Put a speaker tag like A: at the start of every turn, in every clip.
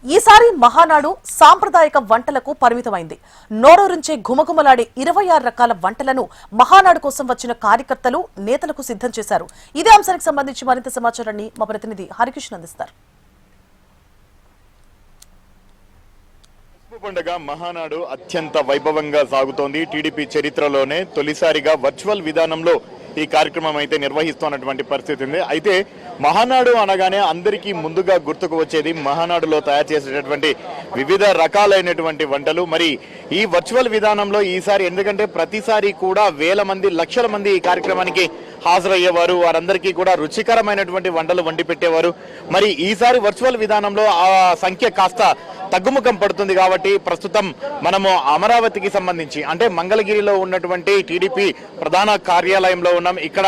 A: ఈసారి మహానాడు సాంప్రదాయక వంటలకు పరిమితమైంది. నోరూరించే ఘుమఘుమలాడే 26 రకాల వంటలను మహానాడు కోసం వచ్చిన కార్యకర్తలు, నేతలకు సిద్ధం చేశారు. ఇదే అంశానికి సంబంధించి మరింత సమాచారాన్ని మా ప్రతినిధి హరికృష్ణ అందిస్తారు.
B: పండుగ మహానాడు అత్యంత వైభవంగా సాగుతోంది. టీడీపీ చరిత్రలోనే తొలిసారిగా వర్చువల్ విధానంలో ఈ కార్యక్రమం అయితే నిర్వహిస్తున్నటువంటి పరిస్థితి ఉంది. అయితే మహానాడు అనగానే అందరికీ ముందుగా గుర్తుకు వచ్చేది మహానాడులో తయారు చేసేటటువంటి వివిధ రకాలైనటువంటి వంటలు. మరి ఈ వర్చువల్ విధానంలో ఈసారి ఎందుకంటే ప్రతిసారి కూడా వేల మంది, లక్షల మంది ఈ కార్యక్రమానికి హాజరయ్యేవారు, వారందరికీ కూడా రుచికరమైనటువంటి వంటలు వండి పెట్టేవారు. మరి ఈసారి వర్చువల్ విధానంలో ఆ సంఖ్య కాస్త తగ్గుముఖం పడుతుంది. కాబట్టి ప్రస్తుతం మనము అమరావతికి సంబంధించి అంటే మంగళగిరిలో ఉన్నటువంటి టీడీపీ ప్రధాన కార్యాలయంలో ఉన్నాం. ఇక్కడ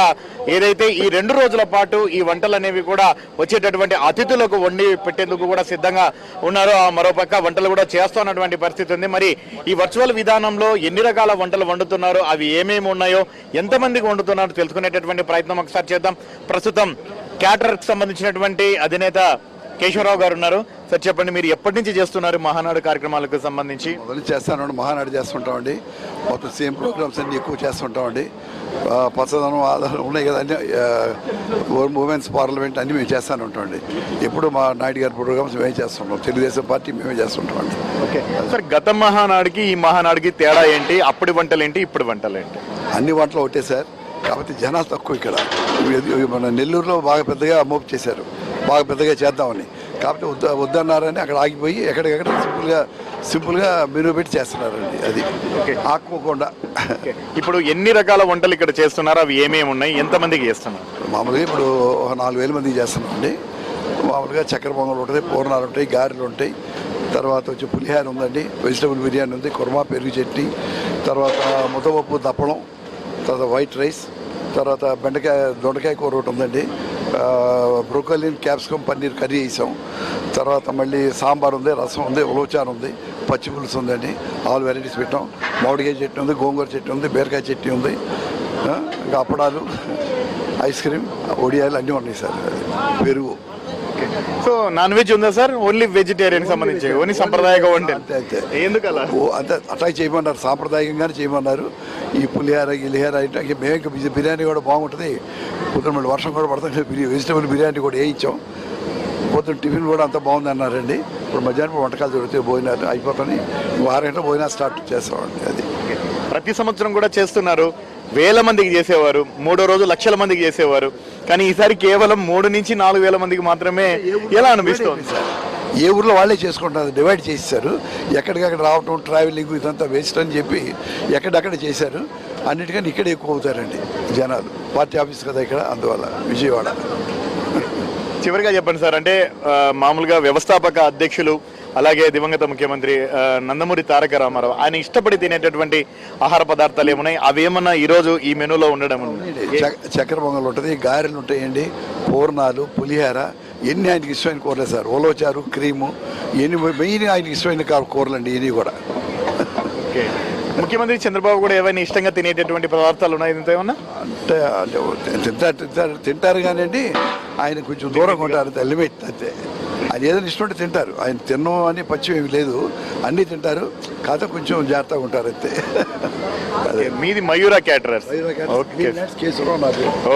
B: ఏదైతే ఈ 2 రోజుల పాటు ఈ వంటలు అనేవి కూడా వచ్చేటటువంటి అతిథులకు వండి పెట్టేందుకు కూడా సిద్ధంగా ఉన్నారో, ఆ మరోపక్క వంటలు కూడా చేస్తున్నటువంటి పరిస్థితి ఉంది. మరి ఈ వర్చువల్ విధానంలో ఎన్ని రకాల వంటలు వండుతున్నారు, అవి ఏమేమి ఉన్నాయో, ఎంతమందికి వండుతున్నారో తెలుసుకునేటటువంటి ప్రయత్నం ఒకసారి చేద్దాం. ప్రస్తుతం క్యాటరర్కి సంబంధించినటువంటి అధినేత కేశవరావు గారు ఉన్నారు. సార్ చెప్పండి, మీరు ఎప్పటి నుంచి చేస్తున్నారు మహానాడు కార్యక్రమాలకు సంబంధించి?
C: మొదలు చేస్తానండి, మహానాడు చేస్తుంటామండి. మొత్తం సేమ్ ప్రోగ్రామ్స్ అన్ని ఎక్కువ చేస్తుంటామండి. పచ్చదనం ఆధారం ఉన్నాయి కదా, అన్ని ఉమెన్స్ పార్లమెంట్ అన్ని మేము చేస్తూనే ఉంటామండి. ఎప్పుడు మా నాయుడు గారి ప్రోగ్రామ్స్ మేము చేస్తుంటాం, తెలుగుదేశం పార్టీ మేమే చేస్తుంటామండి.
B: ఓకే సార్, గత మహానాడుకి ఈ మహానాడుకి తేడా ఏంటి? అప్పటి వంటలు ఏంటి, ఇప్పుడు వంటలు ఏంటి?
C: అన్ని వంటలు ఒకటే సార్, కాకపోతే జనాలు తక్కువ. ఇక్కడ మన నెల్లూరులో బాగా పెద్దగా మోపు చేశారు, బాగా పెద్దగా చేద్దామని. కాబట్టి వద్దన్నారని అక్కడ ఆగిపోయి ఎక్కడికక్కడ సింపుల్గా మెనూ పెట్టి చేస్తున్నారండి. అది ఆకుకోకుండా.
B: ఇప్పుడు ఎన్ని రకాల వంటలు ఇక్కడ చేస్తున్నారు, అవి ఏమేమి ఉన్నాయి, ఎంతమందికి చేస్తున్నారు?
C: మామూలుగా ఇప్పుడు 4000 మందికి చేస్తున్నామండి. మామూలుగా చక్కెర పొంగలు ఉంటుంది, పూర్ణాలు ఉంటాయి, గారెలు ఉంటాయి, తర్వాత వచ్చి పులిహార ఉందండి, వెజిటబుల్ బిర్యానీ ఉంది, కుర్మా, పెరుగు చట్నీ, తర్వాత ముద్దపప్పు దప్పడం, తర్వాత వైట్ రైస్, తర్వాత దొండకాయ కూర ఒకటి ఉందండి, బ్రోకలీ, క్యాప్సికమ్, పన్నీర్ కర్రీ వేసాం, తర్వాత మళ్ళీ సాంబార్ ఉంది, రసం ఉంది, ఉలవచారు ఉంది, పచ్చి పులుసు ఉందండి, ఆల్ వెరైటీస్ పెట్టాం. మామిడికాయ చట్నీ ఉంది, గోంగూర చట్నీ ఉంది, బీరకాయ చట్నీ ఉంది, ఇంకా అప్పడాలు, ఐస్ క్రీమ్, ఒడియాలు అన్నీ ఉన్నాయి సార్, పెరుగు.
B: సో నాన్ వెజ్ ఉందా సార్? ఓన్లీ వెజిటేరియన్ సంబంధించి ఓన్లీ సంప్రదాయంగా వండి
C: అంతే.
B: ఎందుకు అలా?
C: అంతే అట్లా చేయమన్నారు, సాంప్రదాయకంగానే చేయమన్నారు. ఈ పులిహార గిలిహార అయితే మేము బిర్యానీ కూడా బాగుంటుంది. పొద్దున్న మళ్ళీ వర్షం కూడా పడుతుంది, వెజిటబుల్ బిర్యానీ కూడా వేయించాం. పొద్దున్న టిఫిన్ కూడా అంత బాగుంది అన్నారండి. ఇప్పుడు మధ్యాహ్నం వంటకాలు దొరికితే భోజనాలు అయిపోతాయి, 6 గంటల భోజనాలు స్టార్ట్ చేస్తామండి. అది
B: ప్రతి సంవత్సరం కూడా చేస్తున్నారు. వేల మందికి చేసేవారు, 3వ రోజు లక్షల మందికి చేసేవారు. కానీ ఈసారి కేవలం 3 నుంచి 4,000 మందికి మాత్రమే. ఎలా అనిపిస్తుంది సార్?
C: ఏ ఊర్లో వాళ్ళే చేసుకుంటారు, డివైడ్ చేశారు. ఎక్కడికక్కడ రావటం, ట్రావెలింగ్ ఇదంతా వేస్ట్ అని చెప్పి ఎక్కడెక్కడ చేశారు. అన్నిటికన్నా ఇక్కడ ఎక్కువ అవుతారండి జనాలు, పార్టీ ఆఫీస్ కదా ఇక్కడ, అందువల్ల విజయవాడ.
B: చివరిగా చెప్పండి సార్, అంటే మామూలుగా వ్యవస్థాపక అధ్యక్షులు అలాగే దివంగత ముఖ్యమంత్రి నందమూరి తారక రామారావు ఆయన ఇష్టపడి తినేటటువంటి ఆహార పదార్థాలు ఏమున్నాయి, అవి ఏమన్నా ఈరోజు ఈ మెనూలో ఉండడం?
C: చక్కెర పొంగలు ఉంటుంది, గారెలు ఉంటాయండి, పూర్ణాలు, పులిహార, ఎన్ని ఆయనకి ఇష్టమైన కూరలే సార్, ఉలవచారు, క్రీము, ఎన్ని మెయిన్ ఆయనకి ఇష్టమైన కూరలు అండి ఇవి కూడా.
B: ఓకే, ముఖ్యమంత్రి చంద్రబాబు కూడా ఏమైనా ఇష్టంగా తినేటటువంటి పదార్థాలు ఉన్నాయి ఏమన్నా?
C: అంటే తింటారు కానివ్వండి, ఆయన కొంచెం దూరంగా ఉంటారు, లిమిట్ అంతే. ఆయన ఏదైనా ఇష్టం ఉంటే తింటారు, ఆయన తిన్నాం అని పచ్చిమి ఏమి లేదు, అన్నీ తింటారు, కాకపోతే కొంచెం జాగ్రత్తగా ఉంటారు అంతే.
B: మీది Mayura caterers?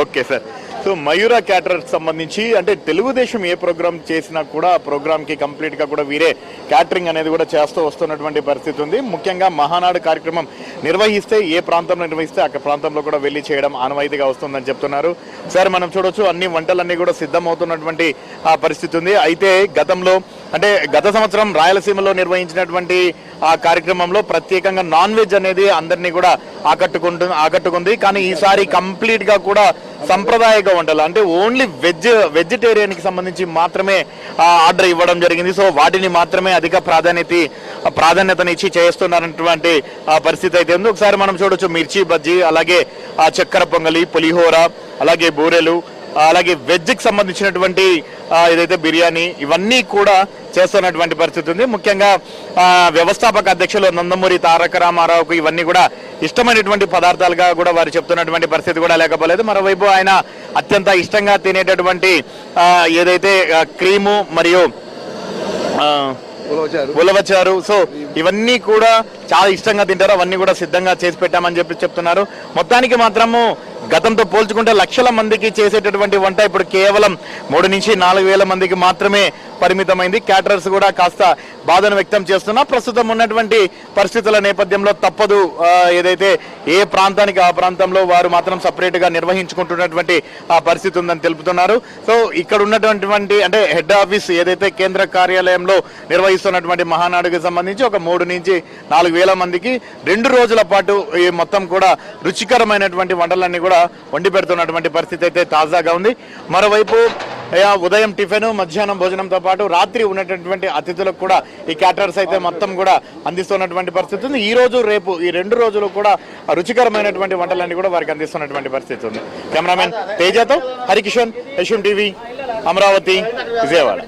B: Okay sir. So Mayura caterers సంబంధించి అంటే తెలుగుదేశం ఏ ప్రోగ్రామ్ చేసినా కూడా ఆ ప్రోగ్రామ్కి కంప్లీట్గా కూడా వీరే క్యాటరింగ్ అనేది కూడా చేస్తూ వస్తున్నటువంటి పరిస్థితి ఉంది. ముఖ్యంగా మహానాడు కార్యక్రమం నిర్వహిస్తే ఏ ప్రాంతంలో నిర్వహిస్తే ఆ ప్రాంతంలో కూడా వెళ్ళి చేయడం ఆనవాయితీగా వస్తుందని చెప్తున్నారు. సార్ మనం చూడొచ్చు అన్ని వంటలన్నీ కూడా సిద్ధమవుతున్నటువంటి ఆ పరిస్థితి ఉంది. అయితే గతంలో అంటే గత సంవత్సరం రాయలసీమలో నిర్వహించినటువంటి ఆ కార్యక్రమంలో ప్రత్యేకంగా నాన్ వెజ్ అనేది అందరినీ కూడా ఆకట్టుకుంది. కానీ ఈసారి కంప్లీట్ గా కూడా సంప్రదాయక వంటలు అంటే ఓన్లీ వెజిటేరియన్ కి సంబంధించి మాత్రమే ఆర్డర్ ఇవ్వడం జరిగింది. సో వాటిని మాత్రమే అధిక ప్రాధాన్యతనిచ్చి చేస్తున్నటువంటి పరిస్థితి అయితే ఉంది. ఒకసారి మనం చూడొచ్చు మిర్చి బజ్జీ, అలాగే చక్కెర పొంగలి, పులిహోర, అలాగే బూరెలు, అలాగే వెజ్కి సంబంధించినటువంటి ఏదైతే బిర్యానీ, ఇవన్నీ కూడా చేస్తున్నటువంటి పరిస్థితి ఉంది. ముఖ్యంగా వ్యవస్థాపక అధ్యక్షులు నందమూరి తారక రామారావుకు ఇవన్నీ కూడా ఇష్టమైనటువంటి పదార్థాలుగా కూడా వారు చెప్తున్నటువంటి పరిస్థితి కూడా లేకపోలేదు. మరోవైపు ఆయన అత్యంత ఇష్టంగా తినేటటువంటి ఏదైతే క్రీము మరియు ఉలవచారు. సో ఇవన్నీ కూడా చాలా ఇష్టంగా తింటారు, అవన్నీ కూడా సిద్ధంగా చేసి పెట్టామని చెప్తున్నారు. మొత్తానికి మాత్రము గతంతో పోల్చుకుంటే లక్షల మందికి చేసేటటువంటి వంట ఇప్పుడు కేవలం 3 నుంచి 4 వేల మందికి మాత్రమే పరిమితమైంది. క్యాటరర్స్ కూడా కాస్త బాధను వ్యక్తం చేస్తున్నా ప్రస్తుతం ఉన్నటువంటి పరిస్థితుల నేపథ్యంలో తప్పదు, ఏదైతే ఏ ప్రాంతానికి ఆ ప్రాంతంలో వారు మాత్రం సపరేట్ గా నిర్వహించుకుంటున్నటువంటి పరిస్థితి ఉందని తెలుపుతున్నారు. సో ఇక్కడ ఉన్నటువంటి అంటే హెడ్ ఆఫీస్ ఏదైతే కేంద్ర కార్యాలయంలో నిర్వహిస్తున్నటువంటి మహానాడుకి సంబంధించి ఒక 3 నుంచి 4 వేల మందికి 2 రోజుల పాటు ఈ మొత్తం కూడా రుచికరమైనటువంటి వంటలన్నీ కూడా వండి పెడుతున్నటువంటి పరిస్థితి అయితే తాజాగా ఉంది. మరోవైపు ఉదయం టిఫిన్, మధ్యాహ్నం భోజనంతో పాటు రాత్రి ఉన్నటువంటి అతిథులకు కూడా ఈ క్యాటరర్స్ అయితే మొత్తం కూడా అందిస్తున్నటువంటి పరిస్థితి ఉంది. ఈ రోజు రేపు ఈ 2 రోజులు కూడా రుచికరమైనటువంటి వంటలన్నీ కూడా వారికి అందిస్తున్నటువంటి పరిస్థితి ఉంది. కెమెరామెన్ తేజతో హరికిషన్, యశం టీవీ, అమరావతి, విజయవాడ.